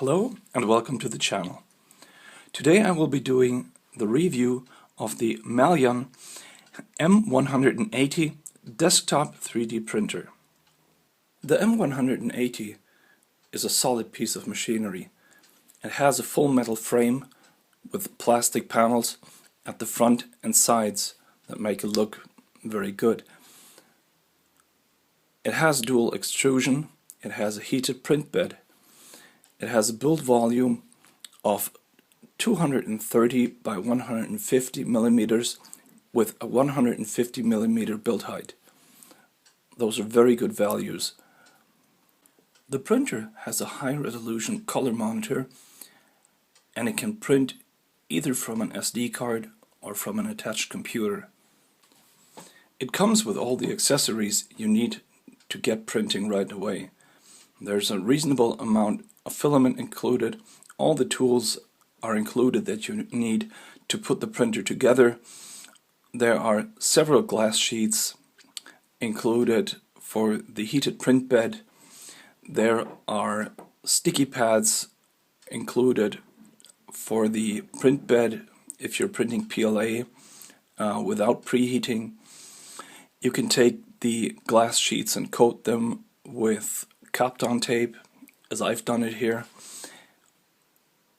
Hello and welcome to the channel. Today I will be doing the review of the Malyan M180 Desktop 3D printer. The M180 is a solid piece of machinery. It has a full metal frame with plastic panels at the front and sides that make it look very good. It has dual extrusion, it has a heated print bed. It has a build volume of 230 by 150 millimeters with a 150 millimeter build height. Those are very good values. The printer has a high resolution color monitor and it can print either from an SD card or from an attached computer. It comes with all the accessories you need to get printing right away. There's a reasonable amount of filament included. All the tools are included that you need to put the printer together. There are several glass sheets included for the heated print bed. There are sticky pads included for the print bed if you're printing PLA without preheating. You can take the glass sheets and coat them with capton tape, as I've done it here,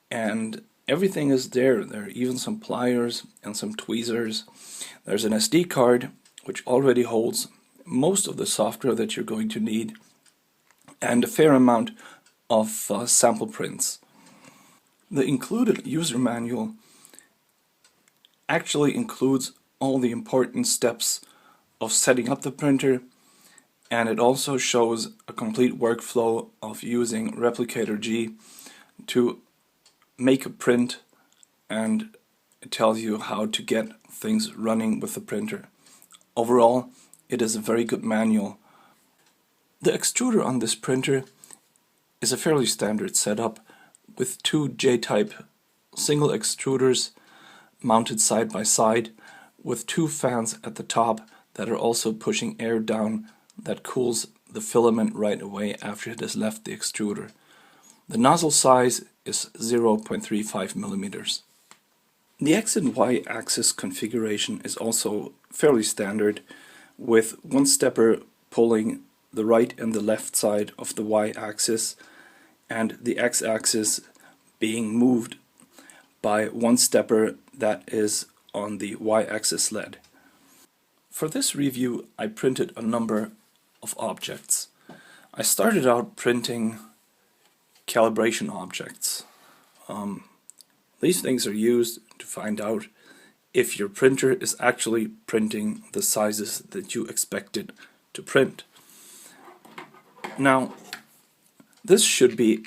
and everything is there. There are even some pliers and some tweezers. There's an SD card which already holds most of the software that you're going to need and a fair amount of sample prints. The included user manual actually includes all the important steps of setting up the printer, and it also shows a complete workflow of using ReplicatorG to make a print, and it tells you how to get things running with the printer. Overall, it is a very good manual. The extruder on this printer is a fairly standard setup with two J-type single extruders mounted side by side with two fans at the top that are also pushing air down that cools the filament right away after it has left the extruder. The nozzle size is 0.35 millimeters. The X and Y axis configuration is also fairly standard, with one stepper pulling the right and the left side of the Y axis and the X axis being moved by one stepper that is on the Y axis lead. For this review I printed a number of objects. I started out printing calibration objects. These things are used to find out if your printer is actually printing the sizes that you expect it to print. Now, this should be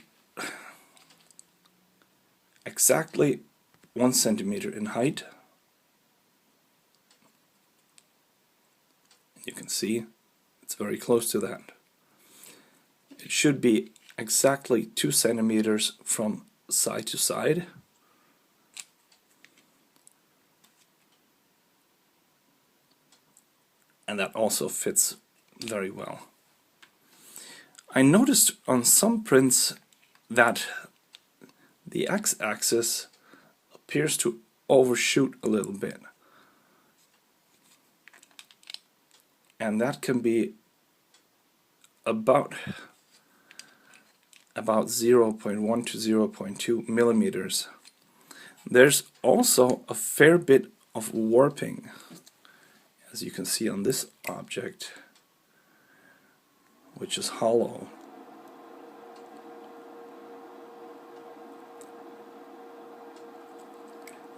exactly 1 centimeter in height. You can see it's very close to that. It should be exactly 2 centimeters from side to side. And that also fits very well. I noticed on some prints that the X-axis appears to overshoot a little bit. And that can be about 0.1 to 0.2 millimeters. There's also a fair bit of warping, as you can see on this object, which is hollow.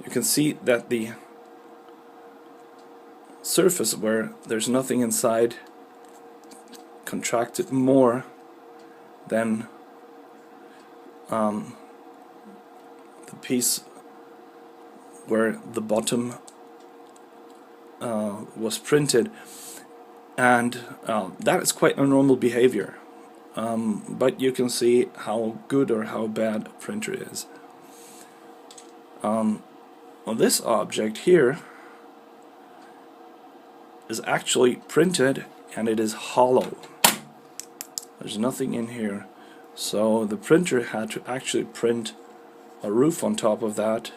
You can see that the surface where there's nothing inside contracted more than the piece where the bottom was printed, and that is quite a normal behavior, but you can see how good or how bad a printer is. On this object here is actually printed and it is hollow. There's nothing in here, So the printer had to actually print a roof on top of that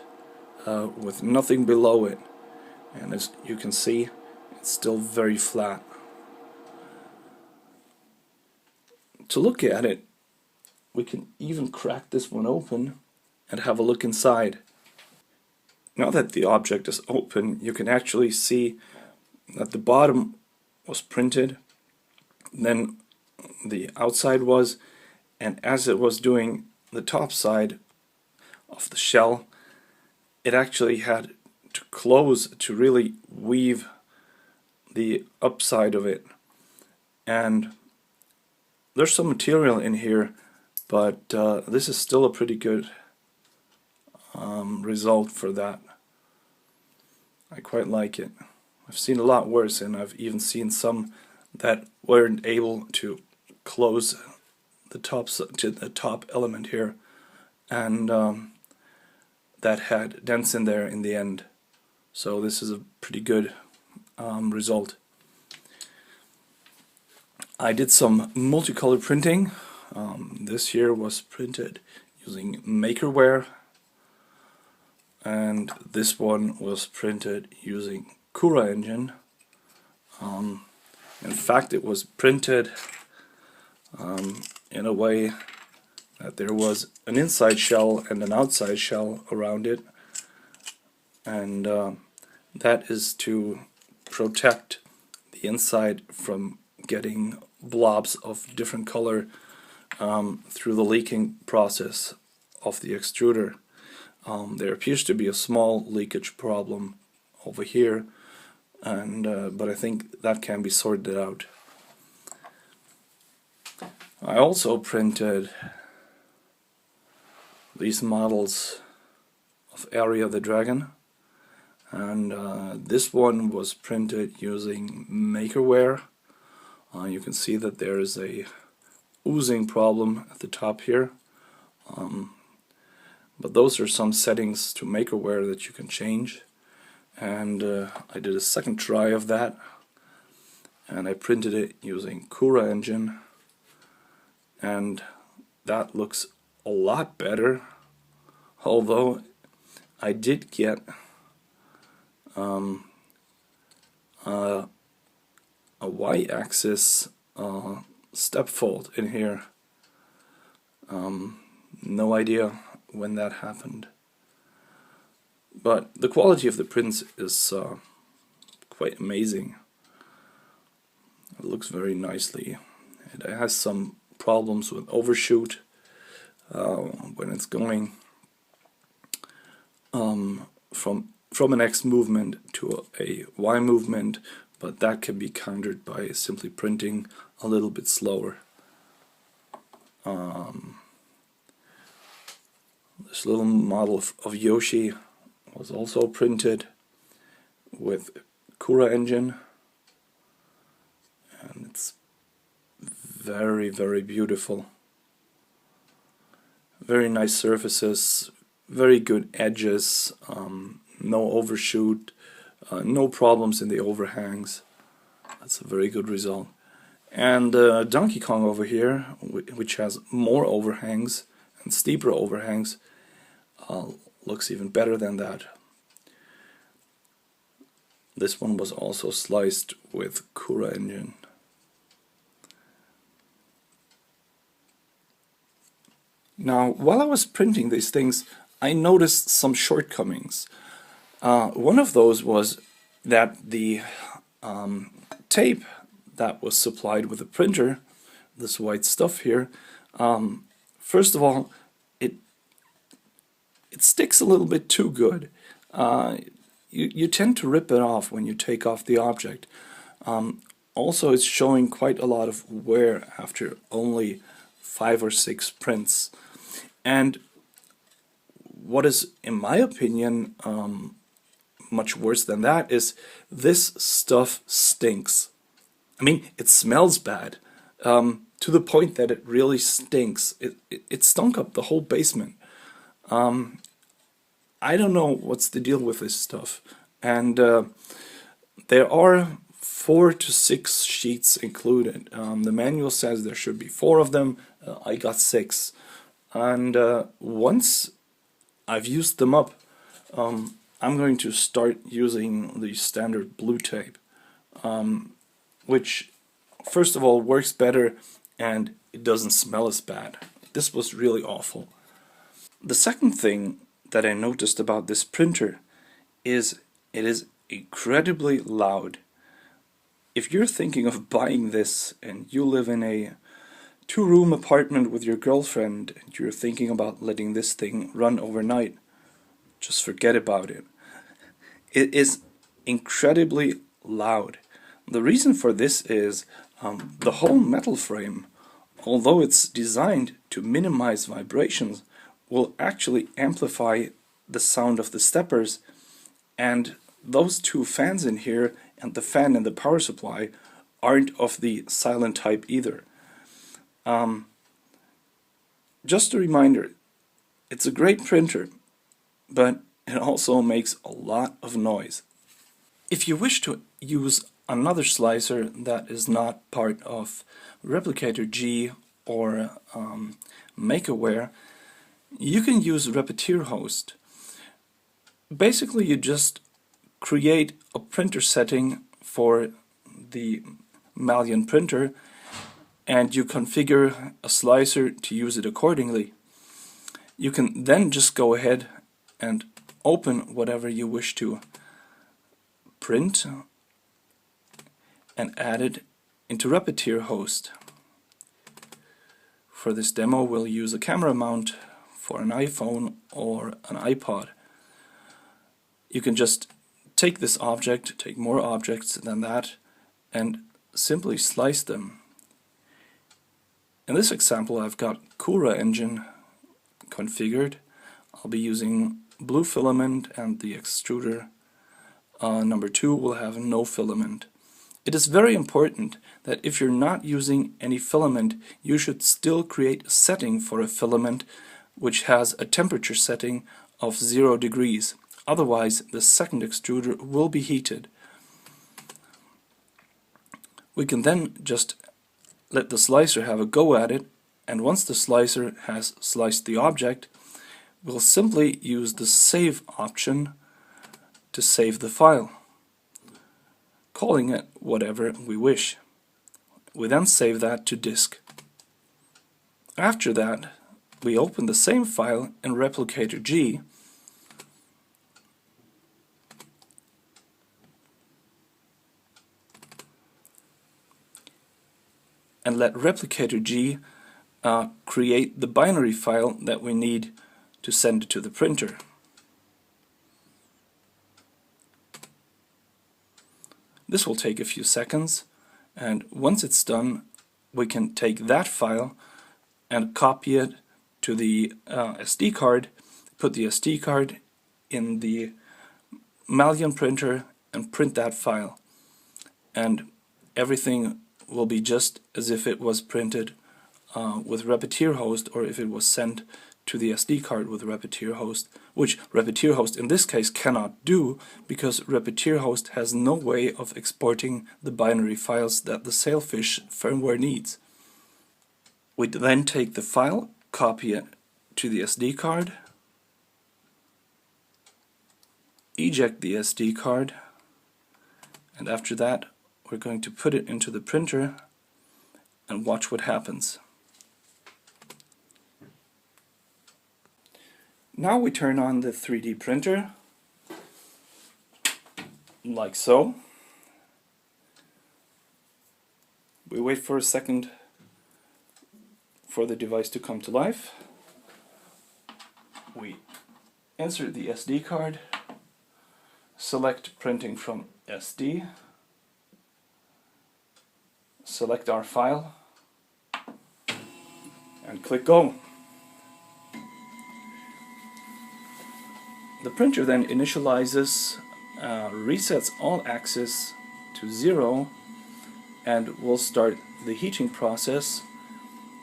with nothing below it, and as you can see, it's still very flat. To look at it, we can even crack this one open and have a look inside. Now that the object is open, you can actually see that the bottom was printed, then the outside was, and as it was doing the top side of the shell, it actually had to close to really weave the upside of it. And there's some material in here, but this is still a pretty good result for that. I quite like it. I've seen a lot worse, and I've even seen some that weren't able to close the top element here, and that had dents in there in the end. So this is a pretty good result. I did some multicolor printing. This here was printed using MakerWare, and this one was printed using CuraEngine. In fact, it was printed in a way that there was an inside shell and an outside shell around it, and that is to protect the inside from getting blobs of different color through the leaking process of the extruder. There appears to be a small leakage problem over here, and but I think that can be sorted out. I also printed these models of Area the Dragon, and this one was printed using MakerWare. You can see that there is a oozing problem at the top here, but those are some settings to MakerWare that you can change, and I did a second try of that, and I printed it using CuraEngine, and that looks a lot better, although I did get a y-axis step fold in here. No idea when that happened, but the quality of the prints is quite amazing. It looks very nicely. It has some problems with overshoot when it's going from an X movement to a Y movement, but that can be countered by simply printing a little bit slower. This little model of Yoshi was also printed with CuraEngine, and it's very, very beautiful. Very nice surfaces, very good edges, no overshoot, no problems in the overhangs. That's a very good result. And Donkey Kong over here, which has more overhangs and steeper overhangs, looks even better than that. This one was also sliced with CuraEngine. Now, while I was printing these things, I noticed some shortcomings. One of those was that the tape that was supplied with the printer, this white stuff here, first of all, it sticks a little bit too good. You tend to rip it off when you take off the object. Also, it's showing quite a lot of wear after only 5 or 6 prints. And what is, in my opinion, much worse than that is this stuff stinks. I mean, it smells bad, to the point that it really stinks. It stunk up the whole basement. I don't know what's the deal with this stuff. And there are 4 to 6 sheets included. The manual says there should be 4 of them. I got 6. And once I've used them up, I'm going to start using the standard blue tape, which first of all works better and it doesn't smell as bad. This was really awful. The second thing that I noticed about this printer is it is incredibly loud. If you're thinking of buying this and you live in a 2-room apartment with your girlfriend and you're thinking about letting this thing run overnight, just forget about it. It is incredibly loud. The reason for this is the whole metal frame, although it's designed to minimize vibrations, will actually amplify the sound of the steppers, and those 2 fans in here and the fan in the power supply aren't of the silent type either. Just a reminder, it's a great printer, but it also makes a lot of noise. If you wish to use another slicer that is not part of ReplicatorG or MakerWare, you can use Repetier-Host. Basically, you just create a printer setting for the Malyan printer and you configure a slicer to use it accordingly. You can then just go ahead and open whatever you wish to print and add it into Repetier-Host. For this demo we'll use a camera mount for an iPhone or an iPod. You can just take this object, take more objects than that, and simply slice them. In this example I've got Cura engine configured. I'll be using blue filament and the extruder number 2 will have no filament. It is very important that if you're not using any filament, you should still create a setting for a filament which has a temperature setting of 0 degrees. Otherwise, the second extruder will be heated. We can then just let the slicer have a go at it, and once the slicer has sliced the object, we'll simply use the save option to save the file, calling it whatever we wish. We then save that to disk. After that, we open the same file in ReplicatorG and let ReplicatorG create the binary file that we need to send it to the printer. This will take a few seconds, and once it's done we can take that file and copy it to the SD card, put the SD card in the Malyan printer and print that file, and everything will be just as if it was printed with Repetier-Host, or if it was sent to the SD card with Repetier-Host, which Repetier-Host in this case cannot do because Repetier-Host has no way of exporting the binary files that the Sailfish firmware needs. We then take the file, copy it to the SD card, eject the SD card, and after that we're going to put it into the printer and watch what happens. Now we turn on the 3D printer, like so. We wait for a second for the device to come to life. We insert the SD card, select printing from SD, select our file, and click go. The printer then initializes, resets all axes to 0, and will start the heating process,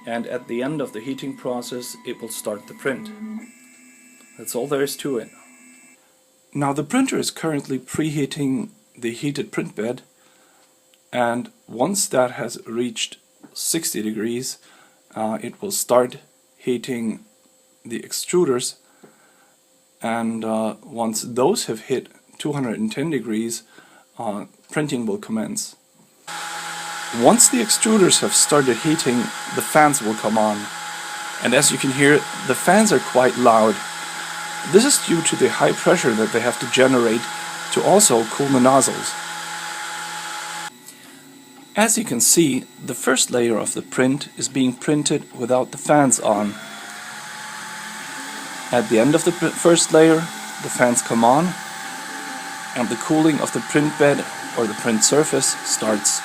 and at the end of the heating process it will start the print. That's all there is to it. Now the printer is currently preheating the heated print bed, and once that has reached 60 degrees, it will start heating the extruders, and once those have hit 210 degrees, printing will commence. Once the extruders have started heating, the fans will come on, and as you can hear, the fans are quite loud. This is due to the high pressure that they have to generate to also cool the nozzles. As you can see, the first layer of the print is being printed without the fans on. At the end of the first layer, the fans come on, and the cooling of the print bed or the print surface starts.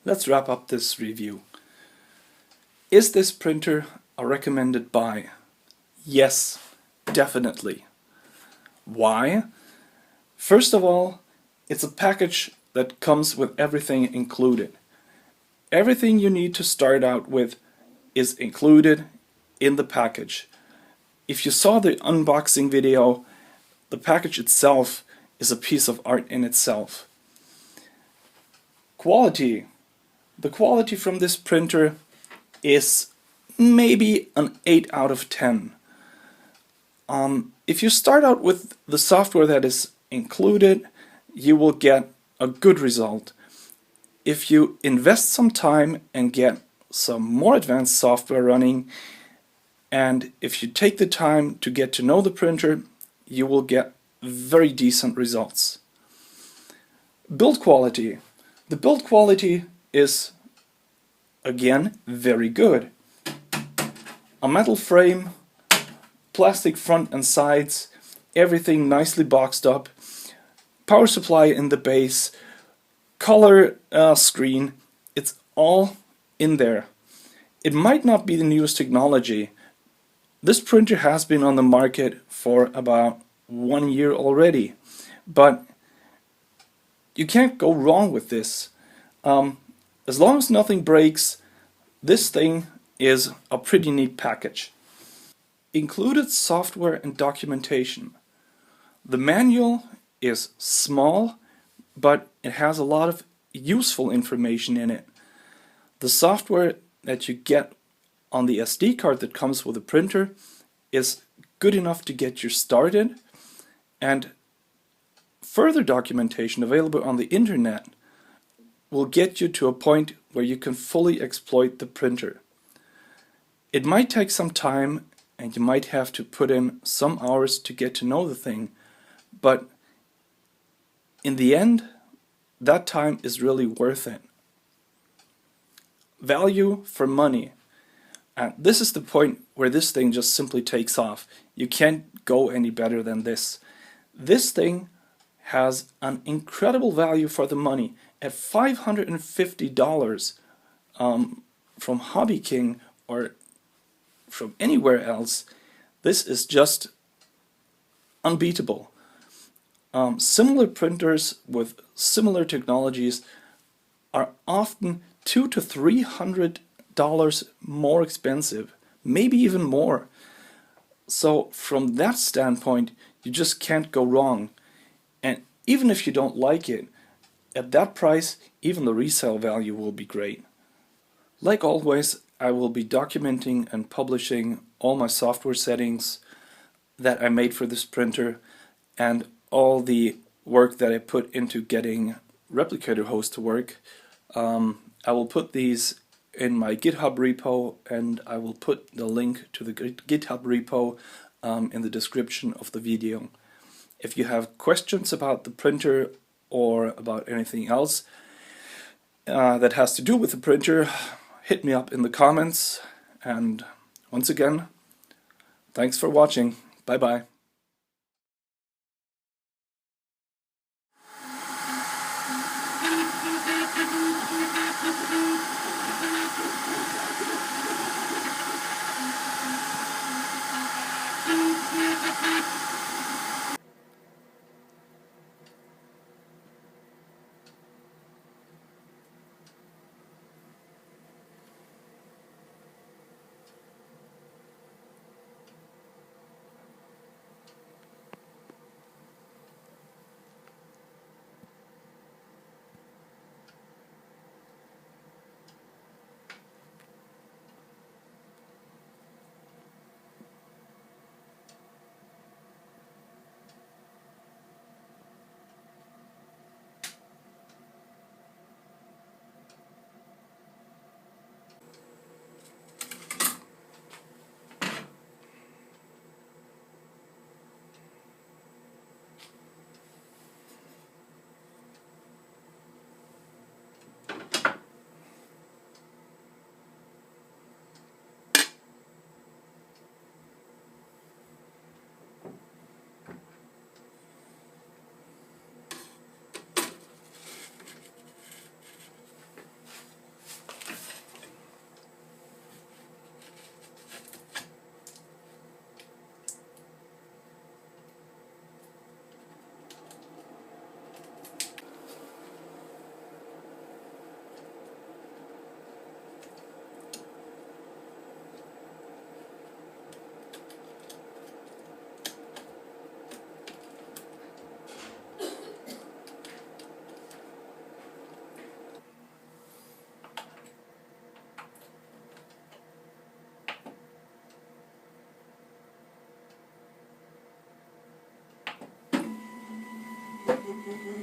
Let's wrap up this review. Is this printer a recommended buy? Yes, definitely. Why? First of all, it's a package that comes with everything included. Everything you need to start out with is included in the package. If you saw the unboxing video, the package itself is a piece of art in itself. Quality. The quality from this printer is maybe an 8 out of 10. If you start out with the software that is included, you will get a good result. If you invest some time and get some more advanced software running, and if you take the time to get to know the printer, you will get very decent results. Build quality. The build quality is, again, very good. A metal frame, plastic front and sides, everything nicely boxed up, power supply in the base, color screen, it's all in there. It might not be the newest technology. This printer has been on the market for about 1 year already, but you can't go wrong with this. As long as nothing breaks, this thing is a pretty neat package. Included software and documentation. The manual is small, but it has a lot of useful information in it. The software that you get on the SD card that comes with the printer is good enough to get you started, and further documentation available on the internet will get you to a point where you can fully exploit the printer. It might take some time and you might have to put in some hours to get to know the thing, but in the end, that time is really worth it. Value for money. And this is the point where this thing just simply takes off. You can't go any better than this. This thing has an incredible value for the money. At $550 from Hobby King or from anywhere else, this is just unbeatable. Similar printers with similar technologies are often $200 to $300 more expensive, maybe even more. So from that standpoint, you just can't go wrong. And even if you don't like it, at that price, even the resale value will be great. Like always, I will be documenting and publishing all my software settings that I made for this printer and all the work that I put into getting Replicator-Host to work. I will put these in my GitHub repo, and I will put the link to the GitHub repo in the description of the video. If you have questions about the printer or about anything else that has to do with the printer, hit me up in the comments. And once again, thanks for watching. Bye bye. Oops.